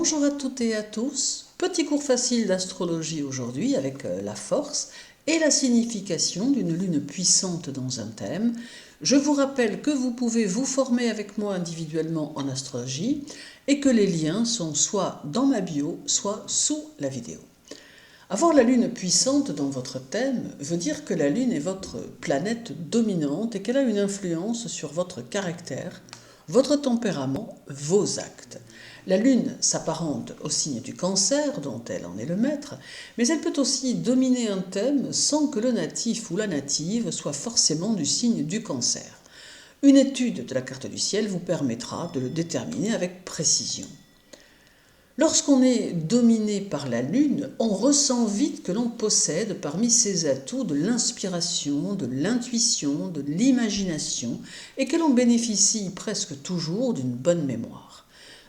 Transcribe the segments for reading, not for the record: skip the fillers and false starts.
Bonjour à toutes et à tous. Petit cours facile d'astrologie aujourd'hui avec la force et la signification d'une lune puissante dans un thème. Je vous rappelle que vous pouvez vous former avec moi individuellement en astrologie et que les liens sont soit dans ma bio, soit sous la vidéo. Avoir la lune puissante dans votre thème veut dire que la lune est votre planète dominante et qu'elle a une influence sur votre caractère, votre tempérament, vos actes. La lune s'apparente au signe du Cancer, dont elle en est le maître, mais elle peut aussi dominer un thème sans que le natif ou la native soit forcément du signe du Cancer. Une étude de la carte du ciel vous permettra de le déterminer avec précision. Lorsqu'on est dominé par la lune, on ressent vite que l'on possède parmi ses atouts de l'inspiration, de l'intuition, de l'imagination et que l'on bénéficie presque toujours d'une bonne mémoire.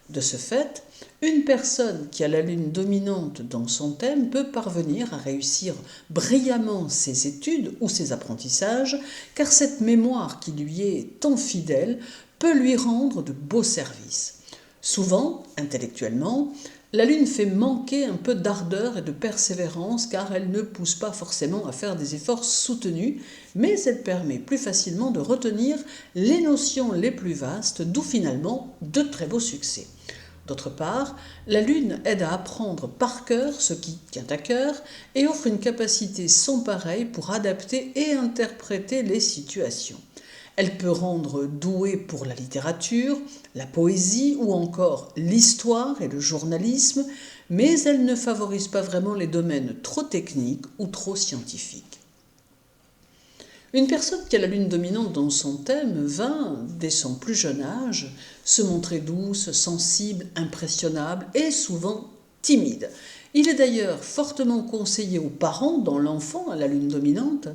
De ce fait, une personne qui a la lune dominante dans son thème peut parvenir à réussir brillamment ses études ou ses apprentissages, car cette mémoire qui lui est tant fidèle peut lui rendre de beaux services. Souvent, intellectuellement, la lune fait manquer un peu d'ardeur et de persévérance car elle ne pousse pas forcément à faire des efforts soutenus, mais elle permet plus facilement de retenir les notions les plus vastes, d'où finalement de très beaux succès. D'autre part, la lune aide à apprendre par cœur ce qui tient à cœur et offre une capacité sans pareille pour adapter et interpréter les situations. Elle peut rendre doué pour la littérature, la poésie ou encore l'histoire et le journalisme, mais elle ne favorise pas vraiment les domaines trop techniques ou trop scientifiques. Une personne qui a la lune dominante dans son thème va, dès son plus jeune âge, se montrer douce, sensible, impressionnable et souvent timide. Il est d'ailleurs fortement conseillé aux parents, dont l'enfant a la lune dominante,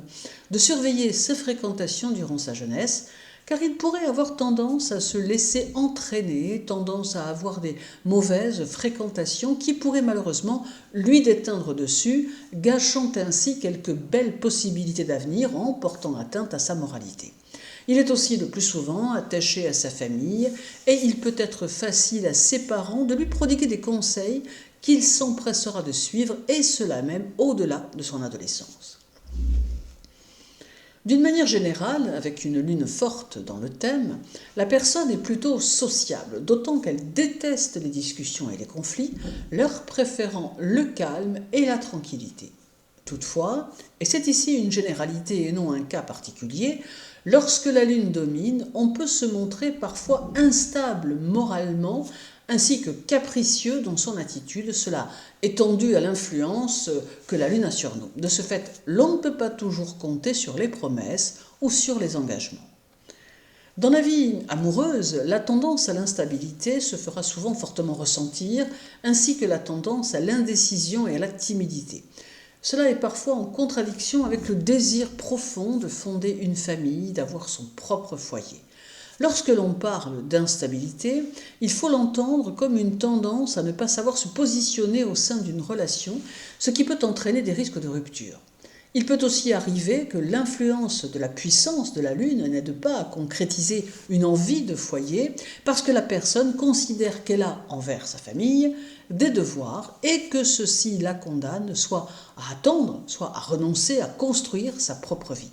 de surveiller ses fréquentations durant sa jeunesse, car il pourrait avoir tendance à se laisser entraîner, tendance à avoir des mauvaises fréquentations qui pourraient malheureusement lui déteindre dessus, gâchant ainsi quelques belles possibilités d'avenir en portant atteinte à sa moralité. Il est aussi le plus souvent attaché à sa famille et il peut être facile à ses parents de lui prodiguer des conseils qu'il s'empressera de suivre, et cela même au-delà de son adolescence. D'une manière générale, avec une lune forte dans le thème, la personne est plutôt sociable, d'autant qu'elle déteste les discussions et les conflits, leur préférant le calme et la tranquillité. Toutefois, et c'est ici une généralité et non un cas particulier, lorsque la lune domine, on peut se montrer parfois instable moralement, ainsi que capricieux dans son attitude, cela étant dû à l'influence que la lune a sur nous. De ce fait, l'on ne peut pas toujours compter sur les promesses ou sur les engagements. Dans la vie amoureuse, la tendance à l'instabilité se fera souvent fortement ressentir, ainsi que la tendance à l'indécision et à la timidité. Cela est parfois en contradiction avec le désir profond de fonder une famille, d'avoir son propre foyer. Lorsque l'on parle d'instabilité, il faut l'entendre comme une tendance à ne pas savoir se positionner au sein d'une relation, ce qui peut entraîner des risques de rupture. Il peut aussi arriver que l'influence de la puissance de la lune n'aide pas à concrétiser une envie de foyer parce que la personne considère qu'elle a envers sa famille des devoirs et que ceux-ci la condamnent soit à attendre, soit à renoncer à construire sa propre vie.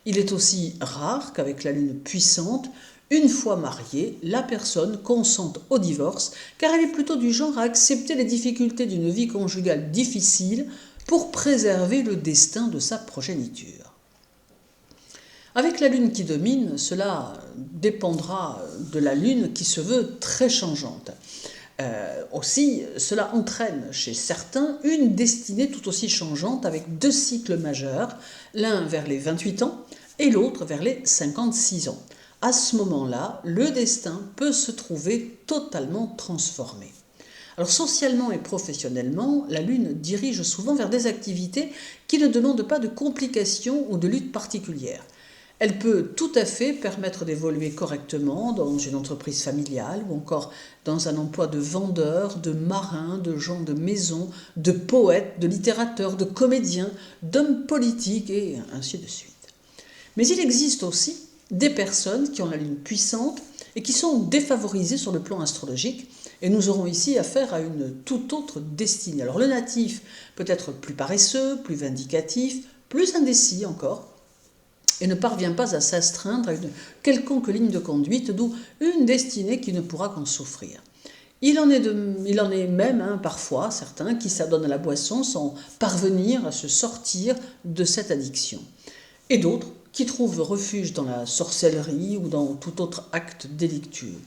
Il est aussi rare qu'avec la lune puissante, une fois mariée, la personne consente au divorce car elle est plutôt du genre à accepter les difficultés d'une vie conjugale difficile pour préserver le destin de sa progéniture. Avec la lune qui domine, cela dépendra de la lune qui se veut très changeante. Aussi, cela entraîne chez certains une destinée tout aussi changeante avec deux cycles majeurs, l'un vers les 28 ans et l'autre vers les 56 ans. À ce moment-là, le destin peut se trouver totalement transformé. Alors socialement et professionnellement, la lune dirige souvent vers des activités qui ne demandent pas de complications ou de luttes particulières. Elle peut tout à fait permettre d'évoluer correctement dans une entreprise familiale ou encore dans un emploi de vendeur, de marin, de gens de maison, de poète, de littérateur, de comédien, d'homme politique et ainsi de suite. Mais il existe aussi des personnes qui ont la lune puissante et qui sont défavorisés sur le plan astrologique. Et nous aurons ici affaire à une toute autre destinée. Alors le natif peut être plus paresseux, plus vindicatif, plus indécis encore, et ne parvient pas à s'astreindre à une quelconque ligne de conduite, d'où une destinée qui ne pourra qu'en souffrir. Il en est même parfois certains qui s'adonnent à la boisson sans parvenir à se sortir de cette addiction. Et d'autres qui trouvent refuge dans la sorcellerie ou dans tout autre acte délictueux.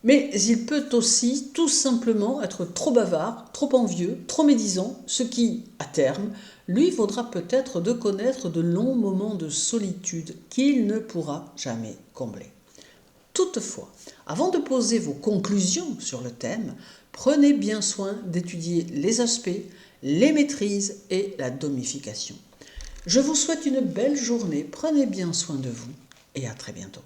Mais il peut aussi tout simplement être trop bavard, trop envieux, trop médisant, ce qui, à terme, lui vaudra peut-être de connaître de longs moments de solitude qu'il ne pourra jamais combler. Toutefois, avant de poser vos conclusions sur le thème, prenez bien soin d'étudier les aspects, les maîtrises et la domification. Je vous souhaite une belle journée, prenez bien soin de vous et à très bientôt.